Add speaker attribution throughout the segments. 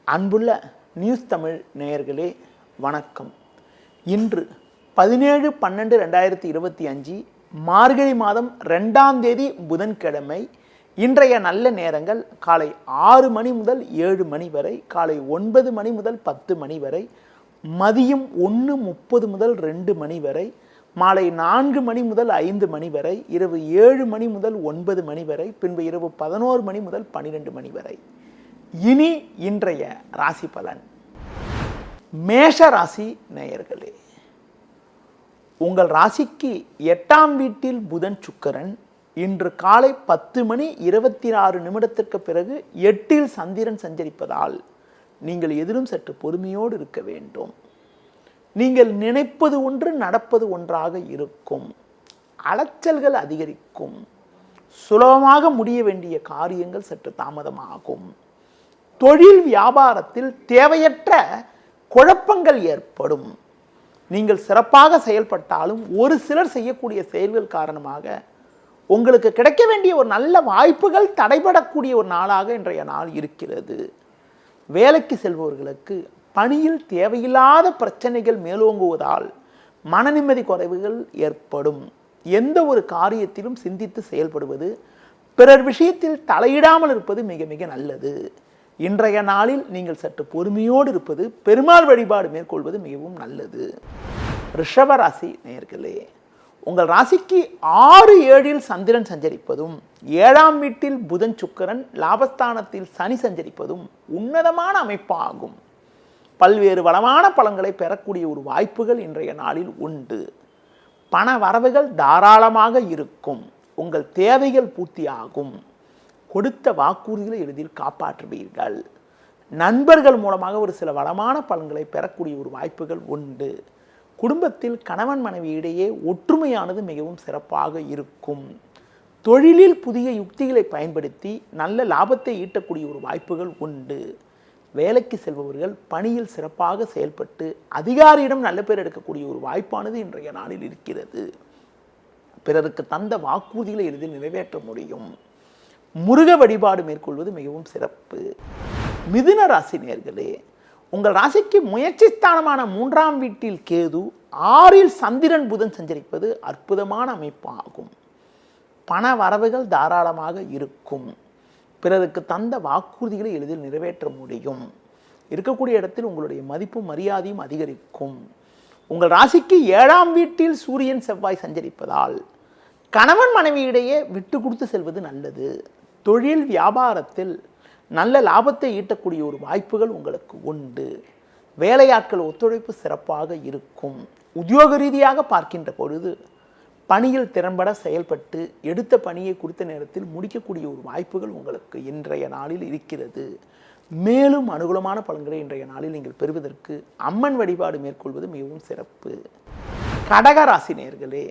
Speaker 1: அன்புள்ள நியூஸ் தமிழ் நேயர்களே வணக்கம். இன்று 17/12/2025 மார்கழி மாதம் 2ஆம் தேதி புதன்கிழமை. இன்றைய நல்ல நேரங்கள் காலை 6 மணி முதல் 7 மணி வரை, காலை 9 மணி முதல் 10 மணி வரை, மதியம் 1:30 முதல் 2 மணி வரை, மாலை 4 மணி முதல் 5 மணி வரை, இரவு 7 மணி முதல் 9 மணி வரை, பின்பு இரவு 11 மணி முதல் 12 மணி வரை. இனி இன்றைய ராசி பலன். மேஷ ராசி நேயர்களே, உங்கள் ராசிக்கு 8ஆம் வீட்டில் புதன் சுக்கிரன் இன்று காலை 10 மணி 26 நிமிடத்திற்கு பிறகு 8இல் சந்திரன் சஞ்சரிப்பதால் நீங்கள் எதிலும் சற்று பொறுமையோடு இருக்க வேண்டும். நீங்கள் நினைப்பது ஒன்று நடப்பது ஒன்றாக இருக்கும். அலைச்சல்கள் அதிகரிக்கும். சுலபமாக முடிய வேண்டிய காரியங்கள் சற்று தாமதமாகும். தொழில் வியாபாரத்தில் தேவையற்ற குழப்பங்கள் ஏற்படும். நீங்கள் சிறப்பாக செயல்பட்டாலும் ஒரு சிலர் செய்யக்கூடிய செயல்கள் காரணமாக உங்களுக்கு கிடைக்க வேண்டிய ஒரு நல்ல வாய்ப்புகள் தடைபடக்கூடிய ஒரு நாளாக இன்றைய நாள் இருக்கிறது. வேலைக்கு செல்பவர்களுக்கு பணியில் தேவையில்லாத பிரச்சனைகள் மேலோங்குவதால் மன நிம்மதி குறைவுகள் ஏற்படும். எந்த ஒரு காரியத்திலும் சிந்தித்து செயல்படுவது, பிறர் விஷயத்தில் தலையிடாமல் இருப்பது மிக மிக நல்லது. இன்றைய நாளில் நீங்கள் சற்று பொறுமையோடு இருப்பது, பெருமாள் வழிபாடு மேற்கொள்வது மிகவும் நல்லது. ரிஷப ராசி நேயர்களே, உங்கள் ராசிக்கு 6-7இல் சந்திரன் சஞ்சரிப்பதும், 7ஆம் வீட்டில் புதன் சுக்கிரன், லாபஸ்தானத்தில் சனி சஞ்சரிப்பதும் உன்னதமான அமைப்பாகும். பல்வேறு வளமான பலன்களை பெறக்கூடிய ஒரு வாய்ப்புகள் இன்றைய நாளில் உண்டு. பண வரவுகள் தாராளமாக இருக்கும். உங்கள் தேவைகள் பூர்த்தியாகும். கொடுத்த வாக்குறுதிகளை எளிதில் காப்பாற்றுவீர்கள். நண்பர்கள் மூலமாக ஒரு சில வளமான பலன்களை பெறக்கூடிய ஒரு வாய்ப்புகள் உண்டு. குடும்பத்தில் கணவன் மனைவி இடையே ஒற்றுமையானது மிகவும் சிறப்பாக இருக்கும். தொழிலில் புதிய யுக்திகளை பயன்படுத்தி நல்ல லாபத்தை ஈட்டக்கூடிய ஒரு வாய்ப்புகள் உண்டு. வேலைக்கு செல்பவர்கள் பணியில் சிறப்பாக செயல்பட்டு அதிகாரியிடம் நல்ல பேர் எடுக்கக்கூடிய ஒரு வாய்ப்பானது இன்றைய நாளில் இருக்கிறது. பிறருக்கு தந்த வாக்குறுதிகளை எளிதில் நிறைவேற்ற முடியும். முருக வழிபாடு மேற்கொள்வது மிகவும் சிறப்பு. மிதுன ராசி நேயர்களே, உங்கள் ராசிக்கு முயற்சி ஸ்தானமான 3ஆம் வீட்டில் கேது, 6இல் சந்திரன் புதன் சஞ்சரிப்பது அற்புதமான அமைப்பாகும். பண வரவுகள் தாராளமாக இருக்கும். பிறருக்கு தந்த வாக்குறுதிகளை எளிதில் நிறைவேற்ற முடியும். இருக்கக்கூடிய இடத்தில் உங்களுடைய மதிப்பும் மரியாதையும் அதிகரிக்கும். உங்கள் ராசிக்கு 7ஆம் வீட்டில் சூரியன் செவ்வாய் சஞ்சரிப்பதால் கணவன் மனைவியிடையே விட்டு கொடுத்து செல்வது நல்லது. தொழில் வியாபாரத்தில் நல்ல லாபத்தை ஈட்டக்கூடிய ஒரு வாய்ப்புகள் உங்களுக்கு உண்டு. வேலையாட்கள் ஒத்துழைப்பு சிறப்பாக இருக்கும். உத்தியோக ரீதியாக பார்க்கின்ற பொழுது பணியில் திறம்பட செயல்பட்டு எடுத்த பணியை குறித்த நேரத்தில் முடிக்கக்கூடிய ஒரு வாய்ப்புகள் உங்களுக்கு இன்றைய நாளில் இருக்கிறது. மேலும் அனுகூலமான பலன்களை இன்றைய நாளில் நீங்கள் பெறுவதற்கு அம்மன் வழிபாடு மேற்கொள்வது மிகவும் சிறப்பு. கடக ராசி நேயர்களே,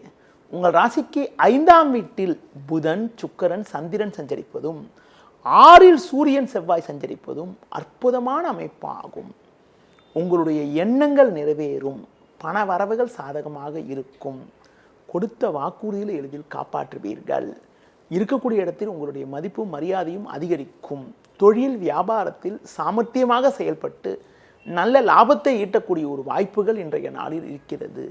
Speaker 1: உங்கள் ராசிக்கு 5ஆம் வீட்டில் புதன் சுக்கிரன் சந்திரன் சஞ்சரிப்பதும், 6இல் சூரியன் செவ்வாய் சஞ்சரிப்பதும் அற்புதமான அமைப்பாகும். உங்களுடைய எண்ணங்கள் நிறைவேறும். பண வரவுகள் சாதகமாக இருக்கும். கொடுத்த வாக்குறுதிகளை எளிதில் காப்பாற்றுவீர்கள். இருக்கக்கூடிய இடத்தில் உங்களுடைய மதிப்பும் மரியாதையும் அதிகரிக்கும். தொழில் வியாபாரத்தில் சாமர்த்தியமாக செயல்பட்டு நல்ல லாபத்தை ஈட்டக்கூடிய ஒரு வாய்ப்புகள் இன்றைய நாளில் இருக்கிறது.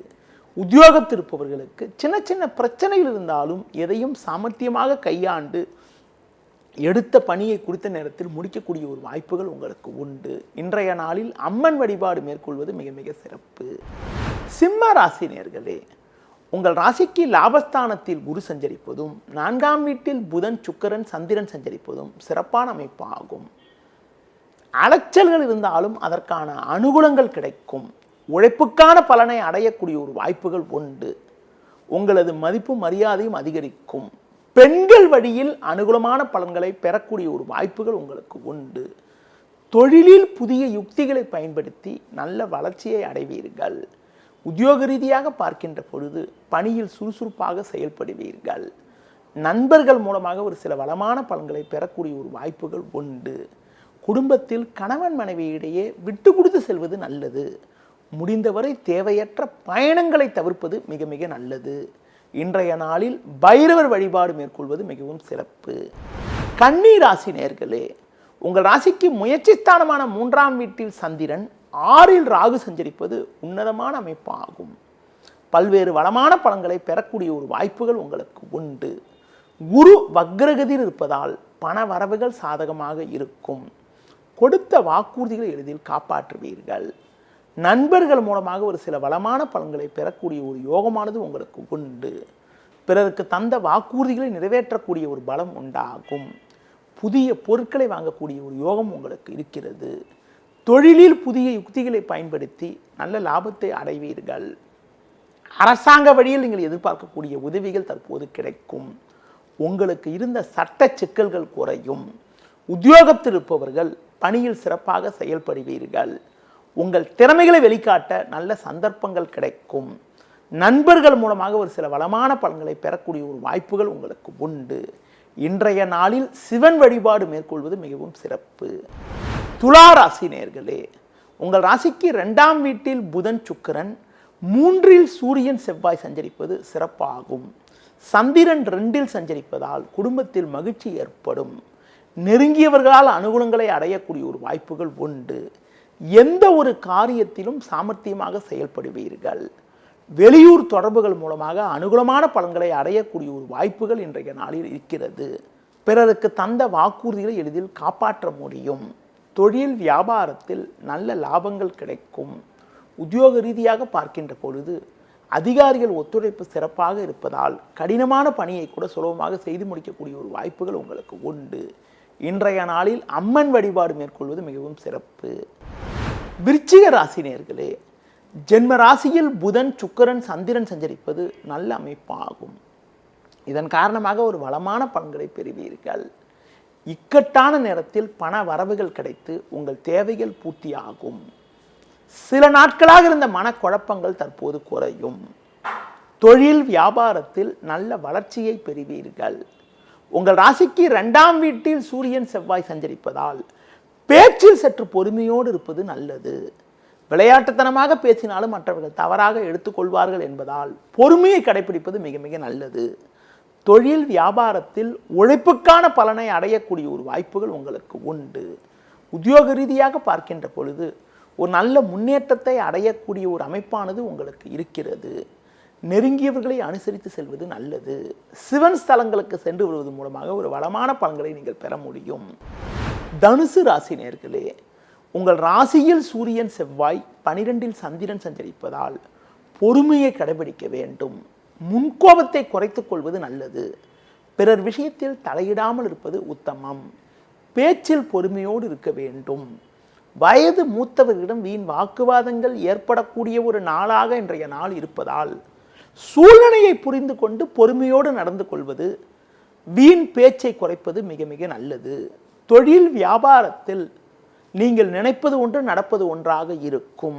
Speaker 1: உத்தியோகத்தில் இருப்பவர்களுக்கு சின்ன சின்ன பிரச்சனைகள் இருந்தாலும் எதையும் சாமர்த்தியமாக கையாண்டு எடுத்த பணியை குறித்த நேரத்தில் முடிக்கக்கூடிய ஒரு வாய்ப்புகள் உங்களுக்கு உண்டு. இன்றைய நாளில் அம்மன் வழிபாடு மேற்கொள்வது மிக மிக சிறப்பு. சிம்ம ராசி நேயர்களே, உங்கள் ராசிக்கு லாபஸ்தானத்தில் குரு சஞ்சரிப்பதும், 4ஆம் வீட்டில் புதன் சுக்கிரன் சந்திரன் சஞ்சரிப்பதும் சிறப்பான அமைப்பாகும். அலைச்சல்கள் இருந்தாலும் அதற்கான அனுகூலங்கள் கிடைக்கும். உழைப்புக்கான பலனை அடையக்கூடிய ஒரு வாய்ப்புகள் உண்டு. உங்களது மதிப்பு மரியாதையும் அதிகரிக்கும். பெண்கள் வழியில் அனுகூலமான பலன்களை பெறக்கூடிய ஒரு வாய்ப்புகள் உங்களுக்கு உண்டு. தொழிலில் புதிய யுக்திகளை பயன்படுத்தி நல்ல வளர்ச்சியை அடைவீர்கள். உத்தியோக ரீதியாக பார்க்கின்ற பொழுது பணியில் சுறுசுறுப்பாக செயல்படுவீர்கள். நண்பர்கள் மூலமாக ஒரு சில வளமான பலன்களை பெறக்கூடிய ஒரு வாய்ப்புகள் உண்டு. குடும்பத்தில் கணவன் மனைவியிடையே விட்டு கொடுத்து செல்வது நல்லது. முடிந்தவரை தேவையற்ற பயணங்களை தவிர்ப்பது மிக மிக நல்லது. இன்றைய நாளில் பைரவர் வழிபாடு மேற்கொள்வது மிகவும் சிறப்பு. கன்னி ராசி நேயர்களே, உங்கள் ராசிக்கு முயற்சி ஸ்தானமான 3ஆம் வீட்டில் சந்திரன் 6இல் ராகு சஞ்சரிப்பது உன்னதமான அமைப்பாகும். பல்வேறு வளமான பலன்களை பெறக்கூடிய ஒரு வாய்ப்புகள் உங்களுக்கு உண்டு. குரு வக்ரகதியில் இருப்பதால் பண வரவுகள் சாதகமாக இருக்கும். கொடுத்த வாக்குறுதிகளை எளிதில் காப்பாற்றுவீர்கள். நண்பர்கள் மூலமாக ஒரு சில வளமான பலன்களை பெறக்கூடிய ஒரு யோகமானது உங்களுக்கு உண்டு. பிறருக்கு தந்த வாக்குறுதிகளை நிறைவேற்றக்கூடிய ஒரு பலம் உண்டாகும். புதிய பொருட்களை வாங்கக்கூடிய ஒரு யோகம் உங்களுக்கு இருக்கிறது. தொழிலில் புதிய யுக்திகளை பயன்படுத்தி நல்ல லாபத்தை அடைவீர்கள். அரசாங்க வழியில் நீங்கள் எதிர்பார்க்கக்கூடிய உதவிகள் தற்போது கிடைக்கும். உங்களுக்கு இருந்த சட்ட சிக்கல்கள் குறையும். உத்தியோகத்தில் இருப்பவர்கள் பணியில் சிறப்பாக செயல்படுவீர்கள். உங்கள் திறமைகளை வெளிக்காட்ட நல்ல சந்தர்ப்பங்கள் கிடைக்கும். நண்பர்கள் மூலமாக ஒரு சில வளமான பலன்களை பெறக்கூடிய ஒரு வாய்ப்புகள் உங்களுக்கு உண்டு. இன்றைய நாளில் சிவன் வழிபாடு மேற்கொள்வது மிகவும் சிறப்பு. துலா ராசி நேயர்களே, உங்கள் ராசிக்கு 2ஆம் வீட்டில் புதன் சுக்கிரன் 3இல் சூரியன் செவ்வாய் சஞ்சரிப்பது சிறப்பாகும். சந்திரன் 2இல் சஞ்சரிப்பதால் குடும்பத்தில் மகிழ்ச்சி ஏற்படும். நெருங்கியவர்களால் அனுகூலங்களை அடையக்கூடிய ஒரு வாய்ப்புகள் உண்டு. எந்த ஒரு காரியத்திலும் சாமர்த்தியமாக செயல்படுவீர்கள். வெளியூர் தொடர்புகள் மூலமாக அனுகூலமான பலன்களை அடையக்கூடிய ஒரு வாய்ப்புகள் இன்றைய நாளில் இருக்கிறது. பிறருக்கு தந்த வாக்குறுதிகளை எளிதில் காப்பாற்ற முடியும். தொழில் வியாபாரத்தில் நல்ல லாபங்கள் கிடைக்கும். உத்தியோக ரீதியாக பார்க்கின்ற பொழுது அதிகாரிகள் ஒத்துழைப்பு சிறப்பாக இருப்பதால் கடினமான பணியை கூட சுலபமாக செய்து முடிக்கக்கூடிய ஒரு வாய்ப்புகள் உங்களுக்கு உண்டு. இன்றைய நாளில் அம்மன் வழிபாடு மேற்கொள்வது மிகவும் சிறப்பு. விருச்சிக ராசி நேயர்களே, ஜென்ம ராசியில் புதன் சுக்கிரன் சந்திரன் சஞ்சரிப்பது நல்ல அமைப்பாகும். இதன் காரணமாக ஒரு வளமான பலன்களை பெறுவீர்கள். இக்கட்டான நேரத்தில் பண வரவுகள் கிடைத்து உங்கள் தேவைகள் பூர்த்தியாகும். சில நாட்களாக இருந்த மனக்குழப்பங்கள் தற்போது குறையும். தொழில் வியாபாரத்தில் நல்ல வளர்ச்சியை பெறுவீர்கள். உங்கள் ராசிக்கு 2ஆம் வீட்டில் சூரியன் செவ்வாய் சஞ்சரிப்பதால் பேச்சில் சற்று பொறுமையோடு இருப்பது நல்லது. விளையாட்டுத்தனமாக பேசினாலும் மற்றவர்கள் தவறாக எடுத்துக்கொள்வார்கள் என்பதால் பொறுமையை கடைபிடிப்பது மிக மிக நல்லது. தொழில் வியாபாரத்தில் உழைப்புக்கான பலனை அடையக்கூடிய ஒரு வாய்ப்புகள் உங்களுக்கு உண்டு. உத்தியோக ரீதியாக பார்க்கின்ற பொழுது ஒரு நல்ல முன்னேற்றத்தை அடையக்கூடிய ஒரு அமைப்பானது உங்களுக்கு இருக்கிறது. நெருங்கியவர்களை அனுசரித்து செல்வது நல்லது. சிவன் ஸ்தலங்களுக்கு சென்று வருவது மூலமாக ஒரு வளமான பலன்களை நீங்கள் பெற முடியும். தனுசு ராசி நேயர்களே, உங்கள் ராசியில் சூரியன் செவ்வாய் 12இல் சந்திரன் சஞ்சரிப்பதால் பொறுமையை கடைபிடிக்க வேண்டும். முன்கோபத்தை குறைத்துக் கொள்வது நல்லது. பிறர் விஷயத்தில் தலையிடாமல் இருப்பது உத்தமம். பேச்சில் பொறுமையோடு இருக்க வேண்டும். வயது மூத்தவர்களிடம் வீண் வாக்குவாதங்கள் ஏற்படக்கூடிய ஒரு நாளாக இன்றைய நாள் இருப்பதால் சூழ்நிலையை புரிந்து கொண்டு பொறுமையோடு நடந்து கொள்வது, வீண் பேச்சை குறைப்பது மிக மிக நல்லது. தொழில் வியாபாரத்தில் நீங்கள் நினைப்பது ஒன்று நடப்பது ஒன்றாக இருக்கும்.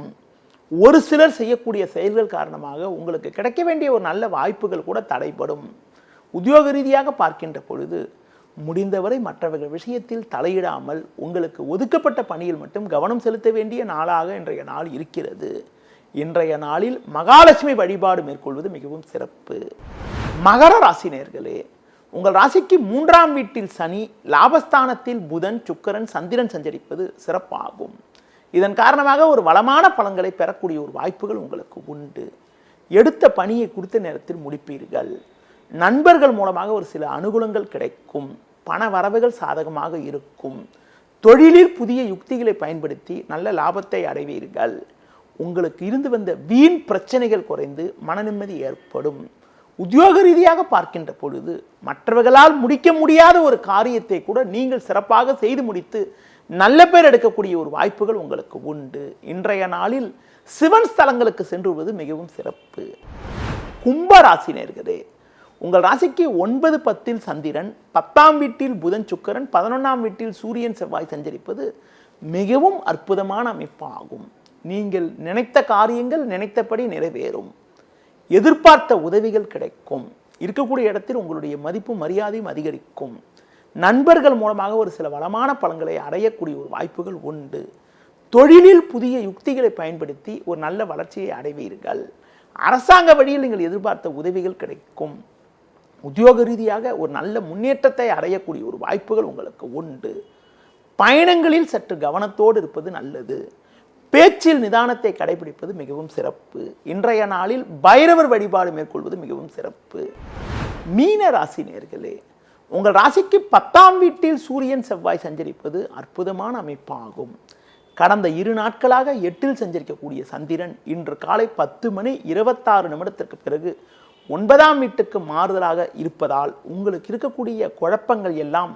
Speaker 1: ஒரு சிலர் செய்யக்கூடிய செயல்கள் காரணமாக உங்களுக்கு கிடைக்க வேண்டிய ஒரு நல்ல வாய்ப்புகள் கூட தடைபடும். உத்தியோக ரீதியாக பார்க்கின்ற பொழுது முடிந்தவரை மற்றவர்கள் விஷயத்தில் தலையிடாமல் உங்களுக்கு ஒதுக்கப்பட்ட பணியில் மட்டும் கவனம் செலுத்த வேண்டிய நாளாக இன்றைய நாள் இருக்கிறது. இன்றைய நாளில் மகாலட்சுமி வழிபாடு மேற்கொள்வது மிகவும் சிறப்பு. மகர ராசி நேயர்களே, உங்கள் ராசிக்கு 3ஆம் வீட்டில் சனி, லாபஸ்தானத்தில் புதன் சுக்கிரன் சந்திரன் சஞ்சரிப்பது சிறப்பாகும். இதன் காரணமாக ஒரு வளமான பலன்களை பெறக்கூடிய ஒரு வாய்ப்புகள் உங்களுக்கு உண்டு. எடுத்த பணியை குறித்த நேரத்தில் முடிப்பீர்கள். நண்பர்கள் மூலமாக ஒரு சில அனுகூலங்கள் கிடைக்கும். பண வரவுகள் சாதகமாக இருக்கும். தொழிலில் புதிய யுக்திகளை பயன்படுத்தி நல்ல லாபத்தை அடைவீர்கள். உங்களுக்கு இருந்து வந்த வீண் பிரச்சனைகள் குறைந்து மன நிம்மதி ஏற்படும். உத்தியோக ரீதியாக பார்க்கின்ற பொழுது மற்றவர்களால் முடிக்க முடியாத ஒரு காரியத்தை கூட நீங்கள் சிறப்பாக செய்து முடித்து நல்ல பேர் எடுக்கக்கூடிய ஒரு வாய்ப்புகள் உங்களுக்கு உண்டு. இன்றைய நாளில் சிவன் ஸ்தலங்களுக்கு சென்றுவது மிகவும் சிறப்பு. கும்பராசி நேயர்களே, உங்கள் ராசிக்கு 9, 10இல் சந்திரன், 10ஆம் வீட்டில் புதன் சுக்கிரன், 11ஆம் வீட்டில் சூரியன் செவ்வாய் சஞ்சரிப்பது மிகவும் அற்புதமான அமைப்பாகும். நீங்கள் நினைத்த காரியங்கள் நினைத்தபடி நிறைவேறும். எதிர்பார்த்த உதவிகள் கிடைக்கும். இருக்கக்கூடிய இடத்தில் உங்களுடைய மதிப்பும் மரியாதையும் அதிகரிக்கும். நண்பர்கள் மூலமாக ஒரு சில வளமான பலன்களை அடையக்கூடிய ஒரு வாய்ப்புகள் உண்டு. தொழிலில் புதிய யுக்திகளை பயன்படுத்தி ஒரு நல்ல வளர்ச்சியை அடைவீர்கள். அரசாங்க வழியில் நீங்கள் எதிர்பார்த்த உதவிகள் கிடைக்கும். உத்தியோக ரீதியாக ஒரு நல்ல முன்னேற்றத்தை அடையக்கூடிய ஒரு வாய்ப்புகள் உங்களுக்கு உண்டு. பயணங்களில் சற்று கவனத்தோடு இருப்பது நல்லது. பேச்சில் நிதானத்தை கடைபிடிப்பது மிகவும் சிறப்பு. இன்றைய நாளில் பைரவர் வழிபாடு மேற்கொள்வது மிகவும் சிறப்பு. மீன ராசி நேயர்களே, உங்கள் ராசிக்கு 10ஆம் வீட்டில் சூரியன் செவ்வாய் சஞ்சரிப்பது அற்புதமான அமைப்பாகும். கடந்த 2 நாட்களாக 8இல் சஞ்சரிக்கக்கூடிய சந்திரன் இன்று காலை 10:26 பிறகு 9ஆம் வீட்டுக்கு மாறுதலாக இருப்பதால் உங்களுக்கு இருக்கக்கூடிய குழப்பங்கள் எல்லாம்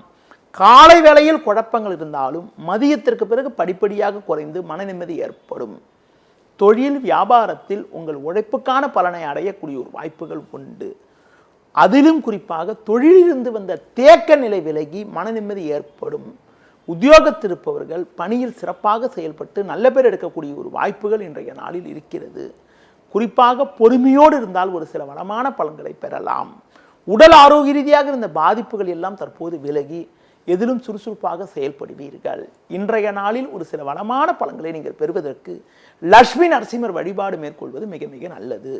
Speaker 1: காலை வேளையில் குழப்பங்கள் இருந்தாலும் மதியத்திற்கு பிறகு படிப்படியாக குறைந்து மன நிம்மதி ஏற்படும். தொழில் வியாபாரத்தில் உங்கள் உழைப்புக்கான பலனை அடையக்கூடிய ஒரு வாய்ப்புகள் உண்டு. அதிலும் குறிப்பாக தொழிலிருந்து வந்த தேக்க நிலை விலகி மன நிம்மதி ஏற்படும். உத்தியோகத்தில் இருப்பவர்கள் பணியில் சிறப்பாக செயல்பட்டு நல்ல பேர் எடுக்கக்கூடிய ஒரு வாய்ப்புகள் இன்றைய நாளில் இருக்கிறது. குறிப்பாக பொறுமையோடு இருந்தால் ஒரு சில வளமான பலன்களை பெறலாம். உடல் ஆரோக்கிய ரீதியாக இருந்த பாதிப்புகள் எல்லாம் தற்போது விலகி எதிலும் சுறுசுறுப்பாக செயல்படுவீர்கள். இன்றைய நாளில் ஒரு சில வளமான பலன்களை நீங்கள் பெறுவதற்கு லட்சுமி நரசிம்மர் வழிபாடு மேற்கொள்வது மிக மிக நல்லது.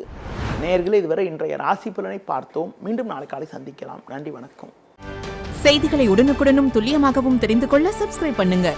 Speaker 1: நேயர்களே, இதுவரை இன்றைய ராசி பலனை பார்த்தோம். மீண்டும் நாளை காலை சந்திக்கலாம். நன்றி, வணக்கம்.
Speaker 2: செய்திகளை உடனுக்குடனும் துல்லியமாகவும் தெரிந்து கொள்ள சப்ஸ்கிரைப் பண்ணுங்க.